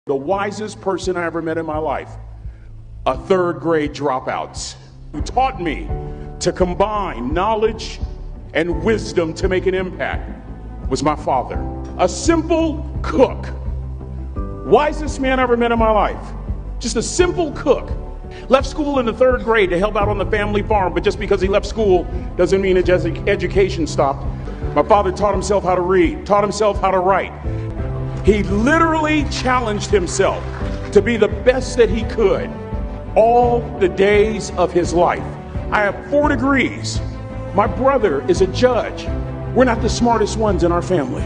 The wisest person I ever met in my life, a third grade dropout, who taught me to combine knowledge and wisdom to make an impact, was my father. A simple cook. Wisest man I ever met in my life. Just a simple cook. Left school in the third grade to help out on the family farm, but just because he left school doesn't mean his education stopped. My father taught himself how to read, taught himself how to write. He literally challenged himself to be the best that he could all the days of his life. I have 4 degrees. My brother is a judge. We're not the smartest ones in our family.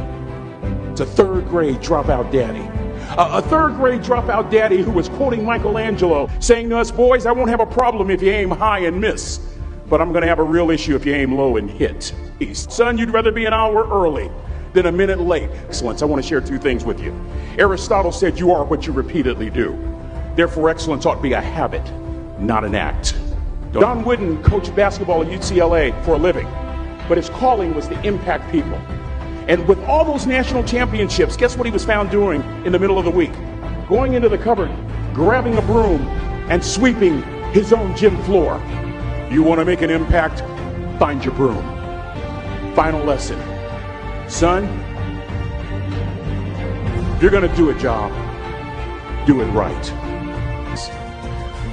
It's a third grade dropout daddy. A third grade dropout daddy who was quoting Michelangelo, saying to us, boys, I won't have a problem if you aim high and miss, but I'm going to have a real issue if you aim low and hit. Son, you'd rather be an hour early than a minute late. Excellence, I want to share 2 things with you. Aristotle said you are what you repeatedly do. Therefore, excellence ought to be a habit, not an act. Don Wooden coached basketball at UCLA for a living, but his calling was to impact people. And with all those national championships, guess what he was found doing in the middle of the week? Going into the cupboard, grabbing a broom, and sweeping his own gym floor. You want to make an impact? Find your broom. Final lesson. Son, if you're going to do a job, do it right.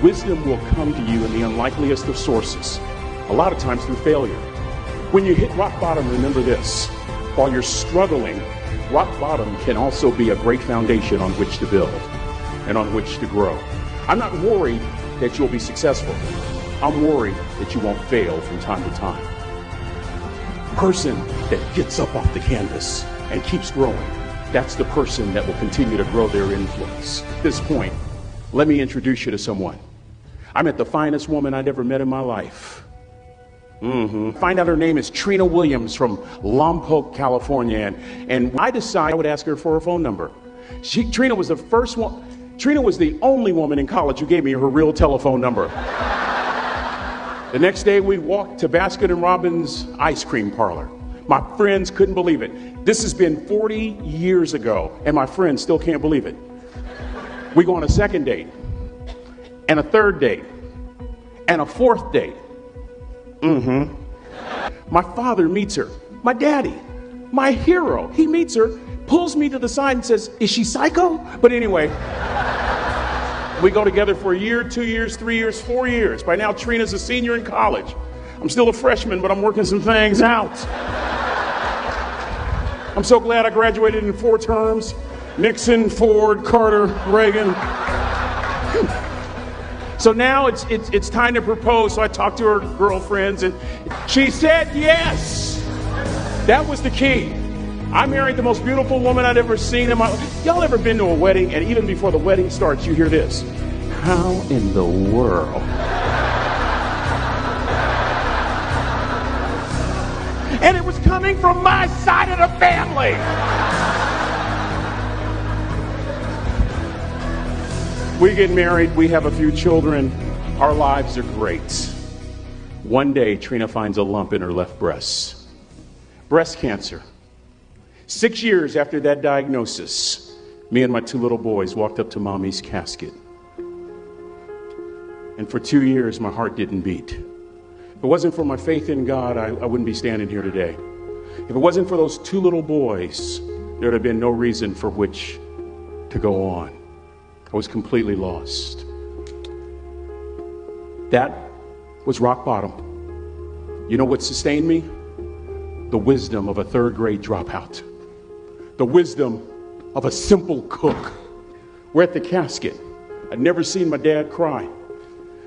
Wisdom will come to you in the unlikeliest of sources, a lot of times through failure. When you hit rock bottom, remember this. While you're struggling, rock bottom can also be a great foundation on which to build and on which to grow. I'm not worried that you'll be successful. I'm worried that you won't fail from time to time. Person that gets up off the canvas and keeps growing, that's the person that will continue to grow their influence. At this point, let me introduce you to someone. I met the finest woman I'd ever met in my life. Find out her name is Trina Williams from Lompoc, California. And I decided I would ask her for her phone number. Trina was the first one. Trina was the only woman in college who gave me her real telephone number. The next day we walked to Baskin & Robbins ice cream parlor. My friends couldn't believe it. This has been 40 years ago, and my friends still can't believe it. We go on a second date, and a third date, and a fourth date. My father meets her. My daddy, my hero, he meets her, pulls me to the side and says, is she psycho? But anyway, we go together for a year, 2 years, 3 years, 4 years. By now, Trina's a senior in college. I'm still a freshman, but I'm working some things out. I'm so glad I graduated in 4 terms. Nixon, Ford, Carter, Reagan. So now it's time to propose. So I talked to her girlfriends, and she said yes. That was the key. I married the most beautiful woman I'd ever seen in my life. Y'all ever been to a wedding, and even before the wedding starts, you hear this? How in the world? And it was coming from my side of the family. We get married, we have a few children, our lives are great. One day, Trina finds a lump in her left breast. Breast cancer. 6 years after that diagnosis, me and my 2 little boys walked up to Mommy's casket. And for 2 years, my heart didn't beat. If it wasn't for my faith in God, I wouldn't be standing here today. If it wasn't for those 2 little boys, there'd have been no reason for which to go on. I was completely lost. That was rock bottom. You know what sustained me? The wisdom of a third grade dropout. The wisdom of a simple cook. We're at the casket. I'd never seen my dad cry.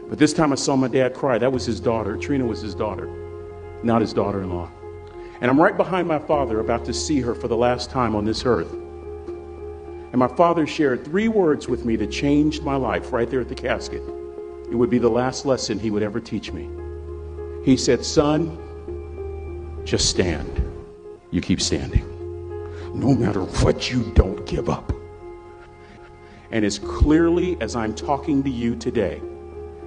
But this time I saw my dad cry. That was his daughter. Trina was his daughter, not his daughter-in-law. And I'm right behind my father, about to see her for the last time on this earth. And my father shared 3 words with me that changed my life right there at the casket. It would be the last lesson he would ever teach me. He said, son, just stand. You keep standing. No matter what, you don't give up. And as clearly as I'm talking to you today,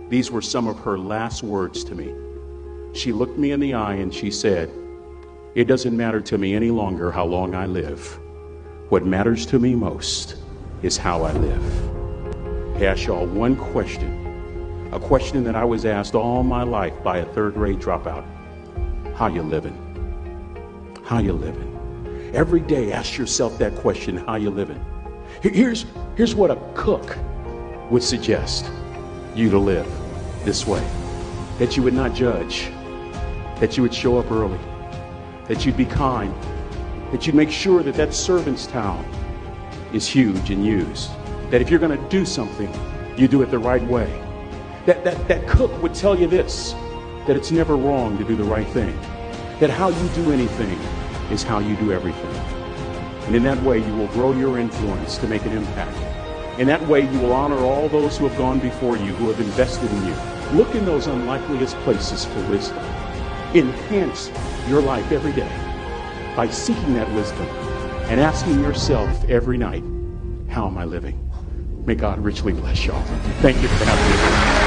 these were some of her last words to me. She looked me in the eye and she said, it doesn't matter to me any longer how long I live. What matters to me most is how I live. I ask y'all one question, a question that I was asked all my life by a third grade dropout. How you living? How you living? Every day ask yourself that question, how you living? Here's what a cook would suggest you to live this way. That you would not judge, that you would show up early, that you'd be kind, that you'd make sure that that servant's towel is huge and used, that if you're going to do something, you do it the right way. That cook would tell you this, that it's never wrong to do the right thing, that how you do anything is how you do everything. And in that way, you will grow your influence to make an impact. In that way, you will honor all those who have gone before you, who have invested in you. Look in those unlikeliest places for wisdom. Enhance your life every day by seeking that wisdom and asking yourself every night, how am I living? May God richly bless y'all. Thank you for having me.